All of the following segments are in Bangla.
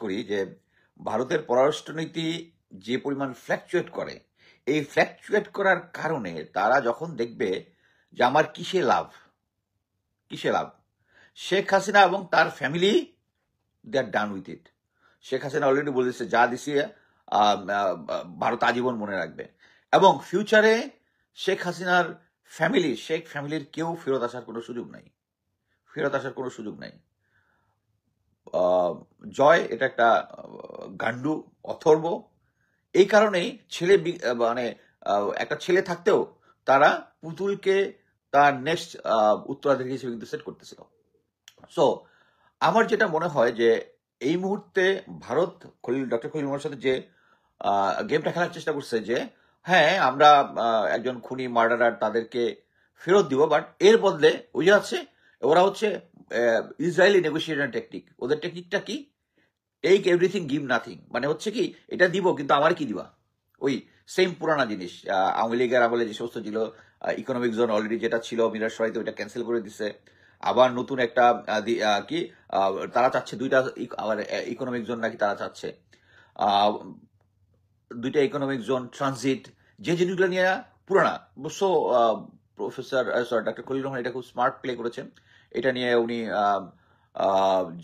করি যে ভারতের পররাষ্ট্রনীতি যে পরিমাণ ফ্ল্যাকচুয়েট করে, এই ফ্ল্যাকচুয়েট করার কারণে তারা যখন দেখবে যে আমার কিসে লাভ, কিসে লাভ, শেখ হাসিনা এবং তার family they are done with it. Sheikh Hasina already বলেছে যা দিছি ভারত আজীবন মনে রাখবে, এবং ফিউচারে শেখ হাসিনার শেখ ফ্যামিলির কেউ ফেরত আসার কোনো সুযোগ নাই, ফেরত আসার কোনো সুযোগ নাই। জয় এটা একটা গান্ডু, অথর্ব, এই কারণেই মানে একটা ছেলে থাকতেও তারা পুতুলকে তার নেক্সট উত্তরাধিকারী হিসেবে কিন্তু সেট করতেছিল। সো আমার যেটা মনে হয় যে এই মুহূর্তে ভারত ডক্টর খলিল মোহাম্মদের সাথে যে গেমটা খেলার চেষ্টা করছে যে হ্যাঁ আমরা একজন খুনি মার্ডারার তাদেরকে ফেরত দিব, বাট এর বদলে ওই আছে ওরা হচ্ছে ইসরায়েলি নেগোসিয়েশন টেকনিক। ওদের টেকনিকটা কি? টেক এভরিথিং গিভ নাথিং, মানে হচ্ছে কি এটা দিব কিন্তু আমার কি দিবা, ওই সেম পুরানা জিনিস। আওয়ামী লীগের আমলে যে সমস্ত ছিল, ইকোনমিক জোন অলরেডি যেটা ছিল মিরাসরাইতে ওইটা ক্যান্সেল করে দিছে, আবার নতুন একটা কি তারা চাচ্ছে দুইটা আবার ইকোনমিক জোন নাকি তারা চাচ্ছে, দুইটা ইকোনমিক জোন ট্রানজিট, যে জিনিসগুলো নিয়ে পুরানা। অবশ্য ডক্টর খলিল রহমান এটা খুব স্মার্ট প্লে করেছেন। এটা নিয়ে উনি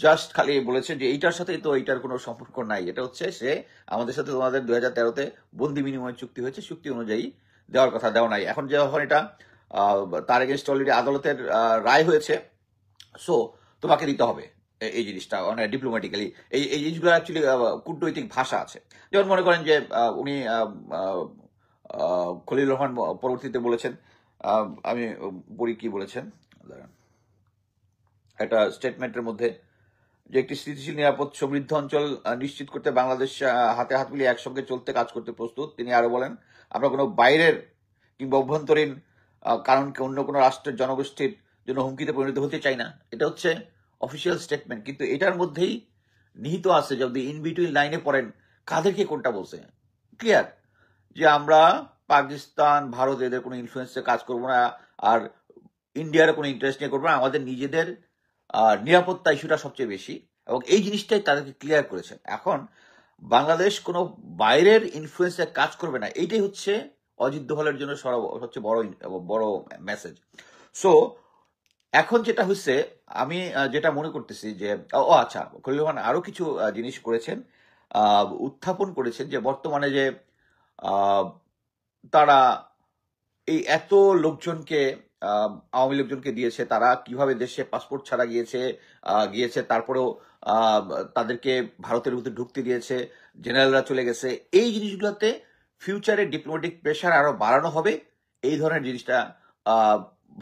জাস্ট খালি বলেছেন যে এইটার সাথে তো এইটার কোনো সম্পর্ক নাই, এটা হচ্ছে সে আমাদের সাথে তোমাদের 2013-তে বন্দি বিনিময় চুক্তি হয়েছে, চুক্তি অনুযায়ী দেওয়ার কথা, দেওয়া নাই। এখন যখন এটা তার এগেনস্ট অলরেডি আদালতের রায় হয়েছে, সো তোমাকে দিতে হবে এই জিনিসটা অনেক ডিপ্লোম্যাটিক্যালি। এই জিনিসগুলো অ্যাকচুয়ালি কূটনৈতিক ভাষা আছে। যেমন মনে করেন যে উনি খলিল রহমান পরবর্তীতে বলেছেন, আমি পড়ি কি বলেছেন একটা স্টেটমেন্টের মধ্যে, যে একটি স্থিতিশীল, নিরাপদ, সমৃদ্ধ অঞ্চল নিশ্চিত করতে বাংলাদেশ হাতে হাত মিলিয়ে একসঙ্গে চলতে কাজ করতে প্রস্তুত। তিনি আরো বলেন, আমরা কোনো বাইরের কিংবা অভ্যন্তরীণ কারণকে অন্য কোনো রাষ্ট্রের জনগোষ্ঠীর জন্য হুমকিতে পরিণত হতে চাই না। এটা হচ্ছে অফিসিয়াল স্টেটমেন্ট, কিন্তু এটার মধ্যেই নিহিত আছে, যদি ইন বিটুইন লাইনে পড়েন কাদেরকে কোনটা বলছে, ক্লিয়ার যে আমরা পাকিস্তান, ভারত এদের কোনো ইনফ্লুয়েন্সে কাজ করবো না, আর ইন্ডিয়ার কোনো ইন্টারেস্ট নিয়ে করবো না, আমাদের নিজেদের নিরাপত্তা ইস্যুটা সবচেয়ে বেশি, এবং এই জিনিসটাই তাদেরকে ক্লিয়ার করেছেন। এখন বাংলাদেশ কোনো বাইরের ইনফ্লুয়েন্সে কাজ করবে না, এইটাই হচ্ছে অজিত দোভালের জন্য সবচেয়ে বড় মেসেজ। সো এখন যেটা হচ্ছে, আমি যেটা মনে করতেছি যে আচ্ছা, খলিল রহমান আরো কিছু জিনিস করেছেন, উত্থাপন করেছেন, যে বর্তমানে যে তারা এই এত লোকজনকে আওয়ামী লোকজনকে দিয়েছে, তারা কিভাবে দেশে পাসপোর্ট ছাড়া গিয়েছে, তারপরেও তাদেরকে ভারতের ভিতরে ঢুকতে দিয়েছে, জেনারেলরা চলে গেছে, এই জিনিসগুলোতে ফিউচারে ডিপ্লোম্যাটিক প্রেশার আরো বাড়ানো হবে, এই ধরনের জিনিসটা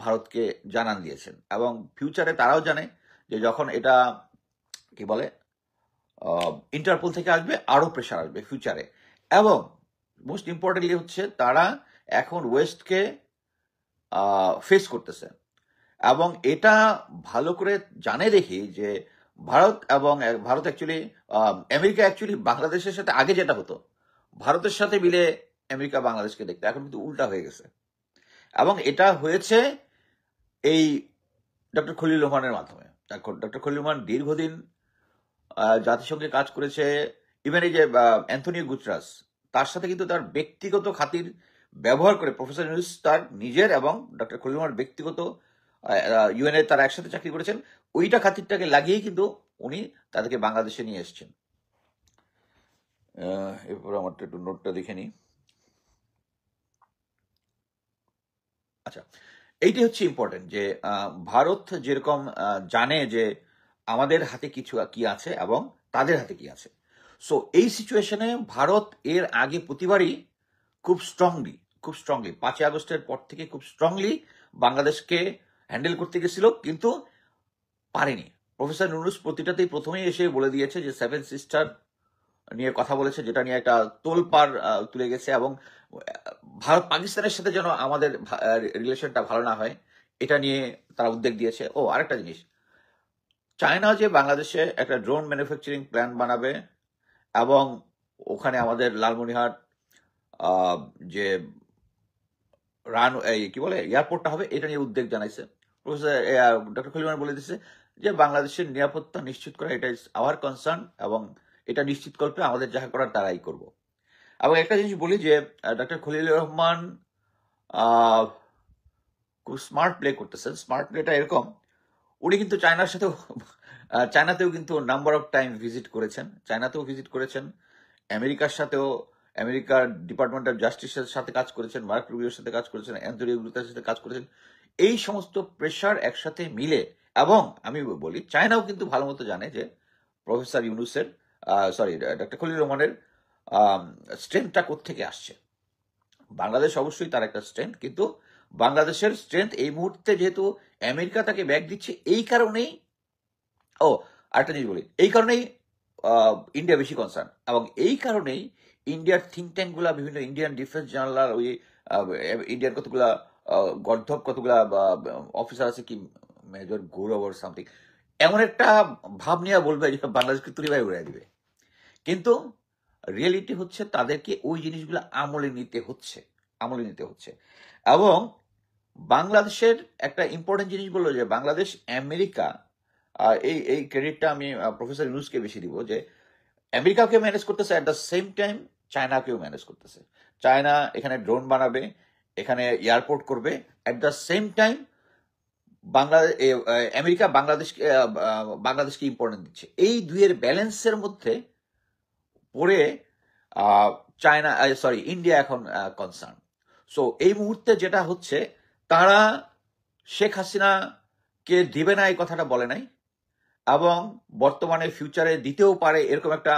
ভারতকে জানান দিয়েছেন। এবং ফিউচারে তারাও জানে যে যখন এটা কি বলে ইন্টারপোল থেকে আসবে, আরো প্রেশার আসবে ফিউচারে। এবং মোস্ট ইম্পর্টেন্টলি হচ্ছে তারা এখন ওয়েস্টকে ফেস করতেছে, এবং এটা ভালো করে জানে দেখি যে ভারত অ্যাকচুয়ালি আমেরিকা অ্যাকচুয়ালি বাংলাদেশের সাথে আগে যেটা হতো, ভারতের সাথে মিলে আমেরিকা বাংলাদেশকে দেখতে, এখন কিন্তু উল্টা হয়ে গেছে। এবং এটা হয়েছে এই ডক্টর খলিল রহমানের মাধ্যমে। ডক্টর খলিল রহমান দীর্ঘদিন জাতিসংঘে কাজ করেছে, ইভেন এই যে অ্যান্থনিও গুতরাস, তার সাথে কিন্তু তার ব্যক্তিগত খাতির ব্যবহার করে প্রফেসর ইউনুস তার নিজের এবং ডক্টর খলিল রহমানের ব্যক্তিগত ইউএন এর তারা একসাথে চাকরি করেছেন, ওইটা খাতিরটাকে লাগিয়েই কিন্তু উনি তাদেরকে বাংলাদেশে নিয়ে এসছেন। এরপর আমার একটু নোটটা দেখে নিই। আচ্ছা, এইটাই হচ্ছে ইম্পর্টেন্ট, যে ভারত যেরকম জানে যে আমাদের হাতে কিছু কি আছে এবং তাদের হাতে কি আছে। সো এই সিচুয়েশনে ভারত এর আগে প্রতিবারই খুব স্ট্রংলি 5ই আগস্টের পর থেকে খুব স্ট্রংলি বাংলাদেশকে হ্যান্ডেল করতে গেছিল, কিন্তু পারেনি। প্রফেসর ইউনূস প্রতিটাতেই প্রথমেই এসে বলে দিয়েছে যে 7 সিস্টার নিয়ে কথা বলেছে, যেটা নিয়ে একটা তোলপাড় তুলে গেছে, এবং ভারত পাকিস্তানের সাথে যেন আমাদের রিলেশনটা ভালো না হয়, এটা নিয়ে তারা উদ্যোগ দিয়েছে। আরেকটা জিনিস, চায়না যে বাংলাদেশে একটা ড্রোন ম্যানুফ্যাকচারিং প্ল্যান্ট বানাবে, এবং ওখানে আমাদের লালমনিরহাট যে কি বলে এয়ারপোর্টটা হবে, এটা নিয়ে উদ্যোগ জানাইছে। প্রফেসর ডক্টর খলিল রহমান বলে দিচ্ছে যে বাংলাদেশের নিরাপত্তা নিশ্চিত করা, এটা ইজ আওয়ার কনসার্ন, এবং এটা নিশ্চিত করবে আমাদের যাহা করার তারাই করব। এবং একটা জিনিস বলি যে ডক্টর খলিলুর রহমান আহ, খুব স্মার্ট প্লে করতেছেন। স্মার্ট প্লেটা এরকম, উনি কিন্তু চায়নার সাথেও চায়নাতেও কিন্তু নাম্বার অফ টাইম ভিজিট করেছেন, চায়নাতেও ভিজিট করেছেন, আমেরিকার সাথেও, আমেরিকার ডিপার্টমেন্ট অফ জাস্টিসের সাথে কাজ করেছেন, মার্ক রুবিওর সাথে কাজ করেছেন, অ্যান্থনি গ্লুতার সাথে কাজ করেছেন। এই সমস্ত প্রেশার একসাথে মিলে, এবং আমি বলি চায়নাও কিন্তু ভালো মতো জানে যে প্রফেসর ইউনুসের, সরি ডক্টর খলিলুর রহমানের স্ট্রেংথটা কোত্থেকে আসছে। বাংলাদেশ অবশ্যই তার একটা স্ট্রেংথ, কিন্তু বাংলাদেশের স্ট্রেংথ এই মুহূর্তে যেহেতু আমেরিকা তাকে ব্যাক দিচ্ছে, এই কারণেই, ও আরেকটা জিনিস বলি, এই কারণেই ইন্ডিয়া বেশি কনসার্ন, এবং এই কারণেই ইন্ডিয়ার থিঙ্ক ট্যাঙ্ক গুলা, বিভিন্ন ইন্ডিয়ান ডিফেন্স জার্নাল, ওই ইন্ডিয়ার কতগুলা গর্ধব কতগুলা অফিসার আছে, কি মেজর গৌরব ওর সামথিং, এমন একটা ভাব নিয়ে বলবে যে বাংলাদেশকে তুলিবাই উড়াই দিবে। কিন্তু রিয়েলিটি হচ্ছে তাদেরকে ওই জিনিসগুলো আমলে নিতে হচ্ছে, আমলে নিতে হচ্ছে। এবং বাংলাদেশের একটা ইম্পর্টেন্ট জিনিস বললো যে বাংলাদেশ আমেরিকা, এই এই ক্রেডিটটা আমি প্রফেসর ইউনুসকে বেশি দিব, যে আমেরিকাকে ম্যানেজ করতেছে, অ্যাট দ্য সেম টাইম চায়নাকেও ম্যানেজ করতেছে। চায়না এখানে ড্রোন বানাবে, এখানে এয়ারপোর্ট করবে, at the same time Bangladesh, America বাংলাদেশকে ইম্পর্টেন্ট দিচ্ছে। এই দুইয়ের ব্যালেন্সের মধ্যে পড়ে চায়না, সরি ইন্ডিয়া এখন কনসার্ন। সো এই মুহূর্তে যেটা হচ্ছে, তারা শেখ হাসিনাকে দিবে না এই কথাটা বলে নাই, এবং বর্তমানে ফিউচারে দিতেও পারে এরকম একটা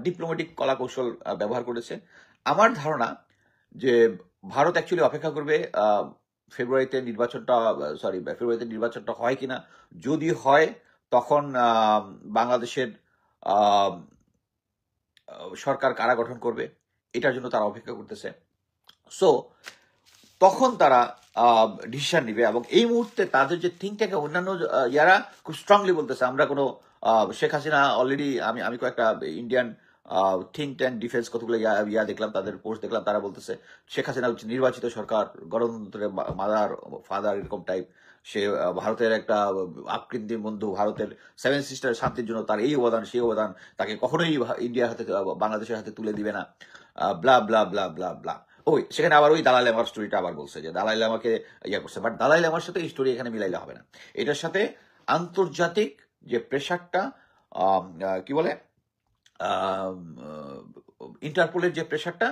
ডিপ্লোম্যাটিক কলাকৌশল ব্যবহার করেছে। আমার ধারণা যে ভারত অ্যাকচুয়ালি অপেক্ষা করবে ফেব্রুয়ারিতে নির্বাচনটা হয় কিনা। যদি হয় তখন বাংলাদেশের সরকার কারা গঠন করবে, এটার জন্য তারা অপেক্ষা করতেছে। সো তখন তারা ডিসিশন নিবে, এবং এই মুহূর্তে তাদের যে থিঙ্ক ট্যাঙ্ক, অন্যান্য ইয়ারা খুব স্ট্রংলি বলতেছে আমরা কোনো শেখ হাসিনা অলরেডি, আমি কয়েকটা ইন্ডিয়ান থিঙ্ক ট্যাঙ্ক ডিফেন্স কতগুলো ইয়া দেখলাম, তাদের পোস্ট দেখলাম, তারা বলতেছে শেখ হাসিনা হচ্ছে নির্বাচিত সরকার, গণতন্ত্রের মাদার ফাদার, এরকম টাইপ। সে ভারতের একটা আকৃতির বন্ধু, ভারতের সেভেন সিস্টার শান্তির জন্য তার এই অবদান সেই অবদান, তাকে কখনোই ইন্ডিয়ার হাতে, বাংলাদেশের হাতে তুলে দিবে না, ব্লা ব্লা ব্লা ব্লা ব্লা। ওই সেখানে আবার ওই দালাই লামার স্টোরিটা আবার বলছে যে দালাই লামাকে ইয়া করছে, বাট দালাই লামার সাথে এই স্টোরি এখানে মিলাইলে হবে না। এটার সাথে আন্তর্জাতিক যে প্রেশারটা, কি বলে, ইন্টারপোলের যে প্রেশারটা,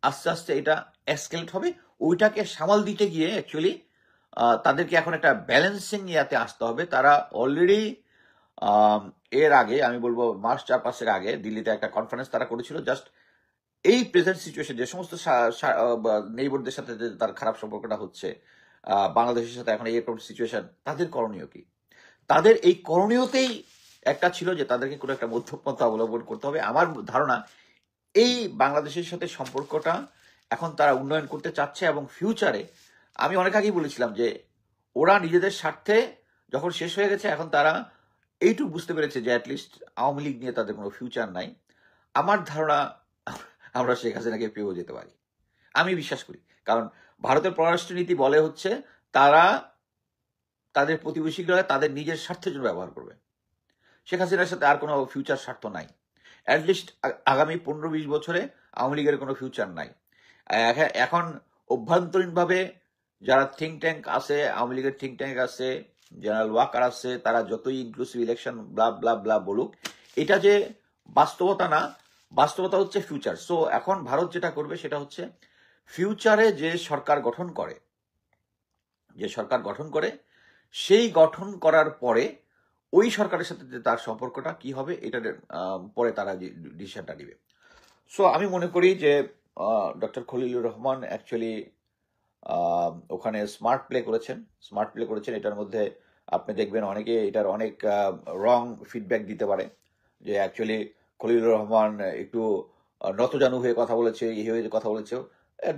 আস্তে আস্তে এটা এসকেলেট হবে। ওইটাকে সামাল দিতে গিয়ে অ্যাকচুয়ালি তাদেরকে এখন একটা ব্যালেন্সিং ইয়াতে আসতে হবে। তারা অলরেডি এর আগে, আমি বলবো মাস 4-5 আগে দিল্লিতে একটা কনফারেন্স তারা করেছিল, জাস্ট এই প্রেজেন্ট সিচুয়েশন, যে সমস্ত নেইবারদের সাথে যে তার খারাপ সম্পর্কটা হচ্ছে, বাংলাদেশের সাথে এখন এরকম সিচুয়েশন, তাদের করণীয় কি? তাদের এই করণীয়তেই একটা ছিল যে তাদেরকে কোনো একটা মধ্যপন্থা অবলম্বন করতে হবে। আমার ধারণা এই বাংলাদেশের সাথে সম্পর্কটা এখন তারা উন্নয়ন করতে চাচ্ছে, এবং ফিউচারে, আমি অনেক আগেই বলেছিলাম যে ওরা নিজেদের স্বার্থে যখন শেষ হয়ে গেছে, এখন তারা এইটুকু বুঝতে পেরেছে যে অ্যাটলিস্ট আওয়ামী লীগ নিয়ে তাদের কোনো ফিউচার নাই। আমার ধারণা আমরা শেখ হাসিনাকে পেয়েও যেতে পারি, আমি বিশ্বাস করি। কারণ ভারতের পররাষ্ট্রনীতি বলে হচ্ছে তারা তাদের প্রতিবেশীরা তাদের নিজের স্বার্থের জন্য ব্যবহার করবে। শেখ হাসিনার সাথে আর কোনো ফিউচার স্বার্থ নাই, অ্যাটলিস্ট আগামী 15-20 বছরে আওয়ামী লীগের কোনো ফিউচার নাই। এখন অভ্যন্তরীণভাবে যারা থিঙ্ক ট্যাঙ্ক আছে, আওয়ামী লীগের থিঙ্ক ট্যাঙ্ক আছে, জেনারেল ওয়াকার আছে, তারা যতই ইনক্লুসিভ ইলেকশন ব্লা ব্লা ব্লা বলুক, এটা যে বাস্তবতা না, বাস্তবতা হচ্ছে ফিউচার। সো এখন ভারত যেটা করবে সেটা হচ্ছে ফিউচারে যে সরকার গঠন করে, সেই গঠন করার পরে ওই সরকারের সাথে যে তার সম্পর্কটা কি হবে, এটার পরে তারা ডিসিশনটা নিবে। সো আমি মনে করি যে ডক্টর খলিলুর রহমান অ্যাকচুয়ালি ওখানে স্মার্ট প্লে করেছেন। এটার মধ্যে আপনি দেখবেন অনেকে এটার অনেক রং ফিডব্যাক দিতে পারে, যে অ্যাকচুয়ালি খলিলুর রহমান একটু নতজানু হয়ে কথা বলেছে, এই হয়ে কথা বলেছে।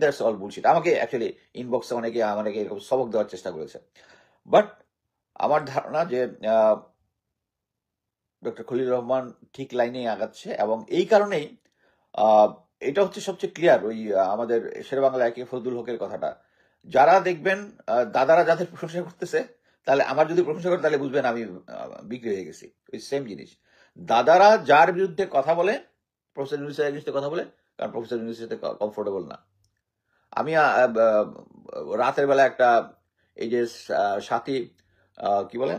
That's all bullshit. আমাকে অ্যাকচুয়ালি ইনবক্সে অনেকে এরকম সবক দেওয়ার চেষ্টা করেছে। বাট আমার ধারণা যে ডক্টর খলিলুর রহমান ঠিক লাইনেই আগাচ্ছে, এবং এই কারণেই এটা হচ্ছে সবচেয়ে ক্লিয়ার। ওই আমাদের শেরেবাংলা একে ফজলুল হকের কথাটা, যারা দেখবেন দাদারা যাদের প্রশংসা করতেছে, তাহলে আমার যদি প্রশংসা করে তাহলে বুঝবেন আমি বিক্রি হয়ে গেছি। ওই সেম জিনিস, দাদারা যার বিরুদ্ধে কথা বলে, প্রফেসর ইউনূসের এগেইনস্টে কথা বলে, কারণ প্রফেসর ইউনূসের সাথে কমফোর্টেবল না। আমি রাতের বেলা একটা এই যে সাথী কি বলে,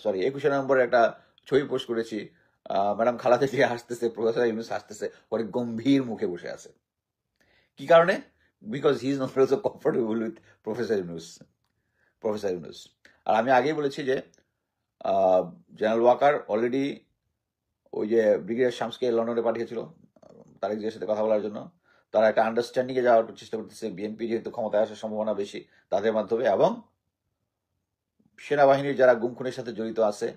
সরি 21শে নভেম্বরের একটা ছবি পোস্ট করেছি। ম্যাডাম খালাতে দিয়ে হাসতেছে, প্রফেসর ইউনূস হাসতেছে, অনেক গম্ভীর মুখে বসে আছে। কি কারণে? Because he is not also comfortable with professor Yunus. Professor Yunus. আর আমি আগেই বলেছি যে জেনারেল ওয়াকার অলরেডি ওই যে ব্রিগেডিয়ার শামসকে লন্ডনে পাঠিয়েছিল তারেক জিয়ার সাথে কথা বলার জন্য। তারা একটা আন্ডারস্ট্যান্ডিং এ যাওয়ার চেষ্টা করতেছে, বিএনপি যেহেতু ক্ষমতায় আসার সম্ভাবনা বেশি তাদের মাধ্যমে, এবং সেনাবাহিনীর যারা গুম খুনের সাথে জড়িত আছে,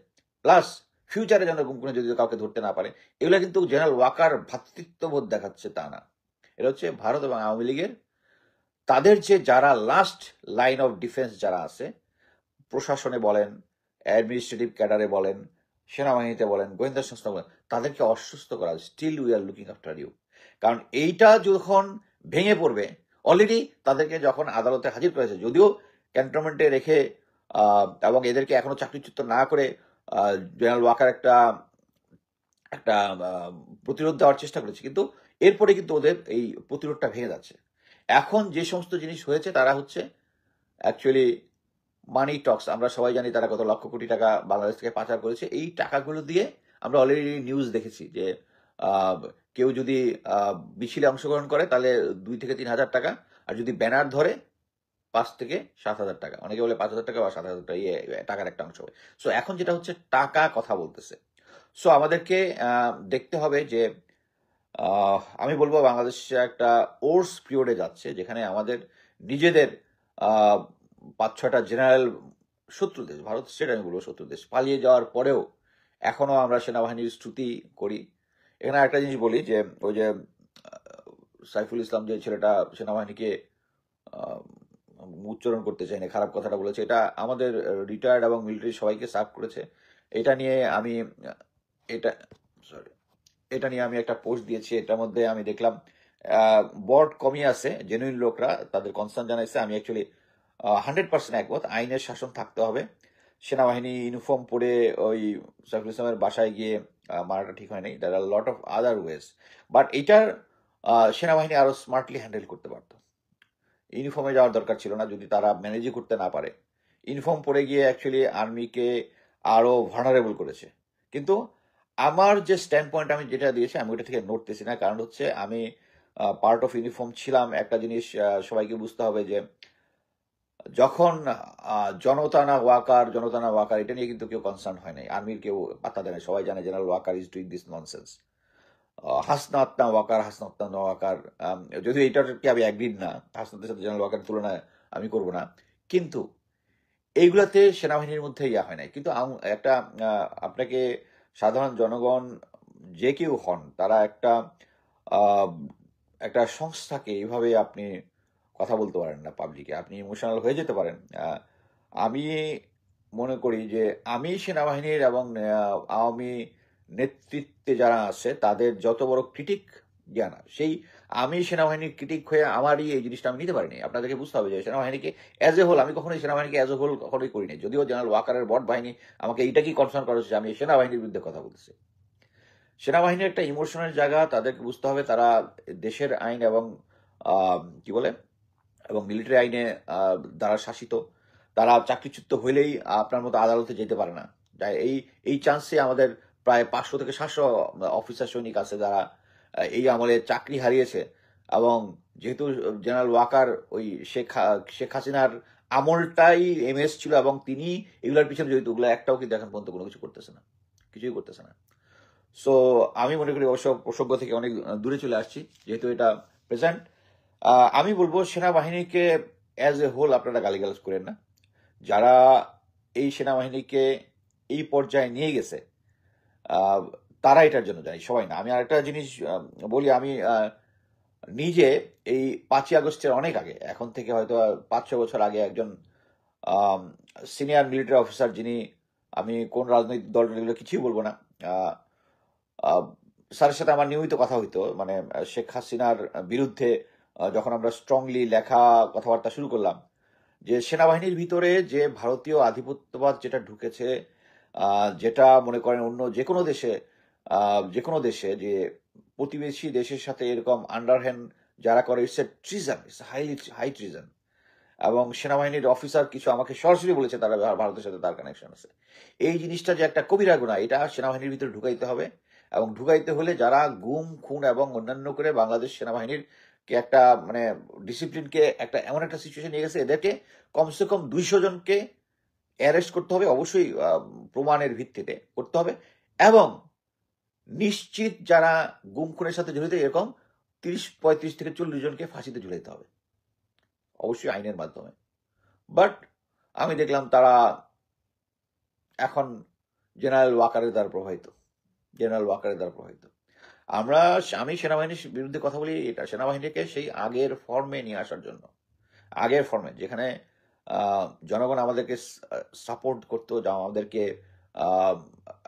প্লাস ফিউচারে যেন গুম খুনে যদি কাউকে ধরতে না পারে, এগুলো কিন্তু জেনারেল ওয়াকার ভ্রাতৃত্ববোধ দেখাচ্ছে তা না। এটা হচ্ছে ভারত এবং আওয়ামী লীগের তাদের যে যারা লাস্ট লাইন অফ ডিফেন্স যারা আছে, প্রশাসনে বলেন, অ্যাডমিনিস্ট্রেটিভ ক্যাডারে বলেন, সেনাবাহিনীতে বলেন, গোয়েন্দা সংস্থা বলেন, তাদেরকে অসুস্থ করা। Still we are looking after you. কারণ এইটা যখন ভেঙে পড়বে, অলরেডি তাদেরকে যখন আদালতে হাজির করেছে, যদিও ক্যান্টনমেন্টে রেখে এবং এদেরকে এখনো চাকরিচ্যুত না করে জেনারেল ওয়াকার একটা একটা প্রতিরোধ দেওয়ার চেষ্টা করেছে, কিন্তু এরপরে কিন্তু ওদের এই প্রতিরোধটা ভেঙে যাচ্ছে। এখন যে সমস্ত জিনিস হয়েছে তারা হচ্ছে অ্যাকচুয়ালি মানি টক্স। আমরা সবাই জানি তারা কত লক্ষ কোটি টাকা বাংলাদেশ থেকে পাচার করেছে। এই টাকাগুলো দিয়ে আমরা অলরেডি নিউজ দেখেছি যে কেউ যদি মিছিলে অংশগ্রহণ করে তাহলে 2 থেকে 3 হাজার টাকা, আর যদি ব্যানার ধরে 5 থেকে 7 হাজার টাকা, অনেকে বলে 5 হাজার টাকা বা 7 হাজার টাকা, টাকার একটা অংশ। সো এখন যেটা হচ্ছে টাকা কথা বলতেছে। সো আমাদেরকে দেখতে হবে যে আমি বলবো বাংলাদেশ একটা ওর্স পিরিয়ডে যাচ্ছে, যেখানে আমাদের নিজেদের 5-6টা জেনারেল শত্রু দেশ, ভারত স্টেট আমি বলবো শত্রু দেশ, পালিয়ে যাওয়ার পরেও এখনো আমরা সেনাবাহিনীর স্তুতি করি। এখানে একটা জিনিস বলি যে ওই যে সাইফুল ইসলাম যে ছেলেটা সেনাবাহিনীকে উচ্চারণ করতে চাই না, খারাপ কথাটা বলেছে, এটা আমাদের রিটায়ার্ড এবং মিলিটারি সবাইকে সার্ভ করেছে। এটা নিয়ে আমি এটা সরি এটা নিয়ে আমি একটা পোস্ট দিয়েছি। এটার মধ্যে আমি দেখলাম বট কমই আছে, জেনুইন লোকরা তাদের কনসার্ন জানাইছে। আমি অ্যাকচুয়ালি 100% একমত, আইনের শাসন থাকতে হবে। সেনাবাহিনী ইউনিফর্ম পরে ওই সাইফুল ইসলামের বাসায় গিয়ে মারাটা ঠিক হয় নাই। There are lot of other ways, but এটার সেনাবাহিনী আরো স্মার্টলি হ্যান্ডেল করতে পারতো। ইউনিফর্মে যাওয়ার দরকার ছিল না, যদি তারা ম্যানেজই করতে না পারে। ইউনিফর্ম পরে গিয়ে অ্যাকচুয়ালি আর্মিকে আরো ভার্নারেবল করেছে। কিন্তু আমার যে স্ট্যান্ড পয়েন্ট আমি যেটা দিয়েছি, আমি ওটা থেকে নড়তেছি না। কারণ হচ্ছে আমি পার্ট অফ ইউনিফর্ম ছিলাম। একটা জিনিস সবাইকে বুঝতে হবে যে যখন জনতা না ওয়াকার এটা নিয়ে কিন্তু কেউ কনসার্ন হয় নাই, আর্মির কেউ পাত্তা দেয় না। সবাই জানে general Waker is doing this nonsense. Hasnat না ওয়াকার, যদিও এইটাকে আমি অ্যাগ্রিড না, হাসনাতের সাথে জেনারেল ওয়াকার তুলনায় আমি করব না, কিন্তু এইগুলাতে সেনাবাহিনীর মধ্যে ইয়া হয় নাই। কিন্তু একটা আপনাকে সাধারণ জনগণ যে কেউ হন, তারা একটা সংস্থাকে এইভাবে আপনি কথা বলতে পারেন না পাবলিকে, আপনি ইমোশনাল হয়ে যেতে পারেন। আমি মনে করি যে আমি সেনাবাহিনীর এবং আওয়ামী নেতৃত্বে যারা আছে তাদের যত বড় ক্রিটিক জানা, সেই আমি সেনাবাহিনীর ক্রিটিক হয়ে আমারই এই জিনিসটা আমি নিতে পারিনি। আপনাদেরকে বুঝতে হবে যে সেনাবাহিনীকে অ্যাজ এ হোল, আমি কখনোই সেনাবাহিনীকে অ্যাজ এ হোল কখনোই করিনি। যদিও জেনারেল ওয়াকারের বট বাহিনী আমাকে এইটা কি কনসার্ন করা হচ্ছে, আমি সেনাবাহিনীর বিরুদ্ধে কথা বলতেছি। সেনাবাহিনীর একটা ইমোশনাল জায়গা, তাদেরকে বুঝতে হবে তারা দেশের আইন এবং কি বলে এবং মিলিটারি আইনে দ্বারা শাসিত। তারা চাকরিচ্যুত হইলেই আপনার মতো আদালতে যেতে পারে না। এই চান্সে আমাদের প্রায় 500 থেকে 700 অফিসার সৈনিক আছে যারা এই আমলে চাকরি হারিয়েছে। এবং যেহেতু জেনারেল ওয়াকার ওই শেখ হাসিনার আমলটাই এমএস ছিল এবং তিনি এগুলোর পিছনে জড়িত, ওগুলো একটাও কিন্তু এখন পর্যন্ত কোনো কিছু করতেছে না, কিছুই করতেছে না। সো আমি মনে করি অবশ্য প্রসঙ্গ থেকে অনেক দূরে চলে আসছি, যেহেতু এটা প্রেজেন্ট। আমি বলবো সেনাবাহিনীকে অ্যাজ এ হোল আপনারা গালিগালাজ করেন না। যারা এই সেনাবাহিনীকে এই পর্যায়ে নিয়ে গেছে তারা এটার জন্য জানি, সবাই না। আমি আরেকটা জিনিস বলি, আমি নিজে এই 5ই আগস্টের অনেক আগে, এখন থেকে হয়তো 5-6 বছর আগে, একজন সিনিয়র মিলিটারি অফিসার, যিনি, আমি কোন রাজনৈতিক দল এগুলো কিছুই বলবো না, স্যারের সাথে আমার নিয়মিত কথা হইতো, মানে শেখ হাসিনার বিরুদ্ধে যখন আমরা স্ট্রংলি লেখা কথাবার্তা শুরু করলাম, যে সেনাবাহিনীর ভিতরে যে ভারতীয় আধিপত্যবাদ যেটা ঢুকেছে, যেটা মনে করেন অন্য যে কোনো দেশে যে প্রতিবেশী দেশের সাথে এরকম আন্ডারহ্যান্ড যারা করে, it's a treason, it's high treason. এবং সেনাবাহিনীর অফিসার কিছু আমাকে সরাসরি বলেছে তারা ভারতের সাথে তার কানেকশন আছে। এই জিনিসটা যে একটা কবিরা গুনাহ, এটা সেনাবাহিনীর ভিতরে ঢুকাইতে হবে। এবং ঢুকাইতে হলে যারা গুম খুন এবং অন্যান্য করে বাংলাদেশ সেনাবাহিনীর কে একটা মানে ডিসিপ্লিনকে একটা এমন একটা সিচুয়েশন নিয়ে গেছে, এদেরকে কমসে কম 200 জনকে অ্যারেস্ট করতে হবে, অবশ্যই প্রমাণের ভিত্তিতে করতে হবে। এবং নিশ্চিত যারা গুম খুনের সাথে জড়িত এরকম 35 থেকে 40 জনকে ফাঁসিতে ঝুলাইতে হবে, অবশ্যই আইনের মাধ্যমে। বাট আমি দেখলাম তারা এখন জেনারেল ওয়াকারের দ্বারা প্রভাবিত। আমি সেনাবাহিনীর বিরুদ্ধে কথা বলি এটা সেনাবাহিনীকে সেই আগের ফর্মে নিয়ে আসার জন্য, আগের ফর্মে যেখানে জনগণ আমাদেরকে সাপোর্ট করতো, আমাদেরকে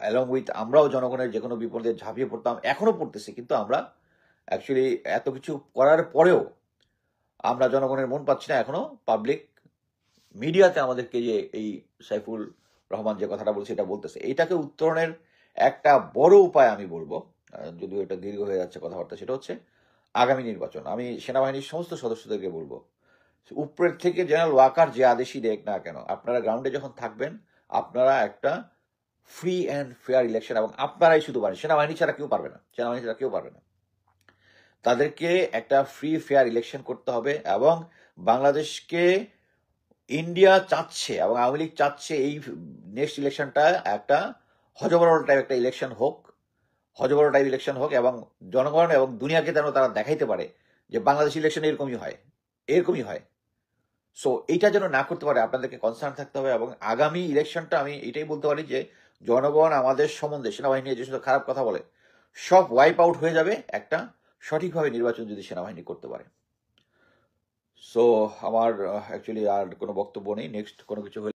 অ্যালং উইথ আমরাও জনগণের যে কোনো বিপদে ঝাঁপিয়ে পড়তাম, এখনো পড়তেছি। কিন্তু আমরা অ্যাকচুয়ালি এত কিছু করার পরেও আমরা জনগণের মন পাচ্ছি না। এখনো পাবলিক মিডিয়াতে আমাদেরকে যে এই সাইফুল রহমান যে কথাটা বলছে এটা বলতেছে, এইটাকে উত্তরণের একটা বড় উপায় আমি বলবো, যদিও এটা দীর্ঘ হয়ে যাচ্ছে কথাবার্তা, সেটা হচ্ছে আগামী নির্বাচন। আমি সেনাবাহিনীর সমস্ত সদস্যদেরকে বলবো, উপরের থেকে জেনারেল ওয়াকার যে আদেশই দেখ না কেন, আপনারা গ্রাউন্ডে যখন থাকবেন আপনারা একটা ফ্রি অ্যান্ড ফেয়ার ইলেকশন, এবং আপনারাই শুধু পারেন, সেনাবাহিনী ছাড়া কেউ পারবে না, তাদেরকে একটা ফ্রি ফেয়ার ইলেকশন করতে হবে। এবং বাংলাদেশকে ইন্ডিয়া চাচ্ছে এবং আওয়ামী লীগ চাচ্ছে এই নেক্সট ইলেকশনটা একটা হজবরল টাইপ একটা ইলেকশন হোক, এবং জনগণ এবং দুনিয়াকে যেন তারা দেখাইতে পারে যে বাংলাদেশ ইলেকশন এরকমই হয়। সো এইটা যেন না করতে পারে, আপনাদেরকে কনসার্ন থাকতে হবে। এবং আগামী ইলেকশনটা আমি এটাই বলতে পারি যে জনগণ আমাদের সম্বন্ধে সেনাবাহিনী যে সমস্ত খারাপ কথা বলে সব ওয়াইপ আউট হয়ে যাবে একটা সঠিকভাবে নির্বাচন যদি সেনাবাহিনী করতে পারে। সো আমার অ্যাকচুয়ালি আর কোনো বক্তব্য নেই। নেক্সট কোনো কিছু হলে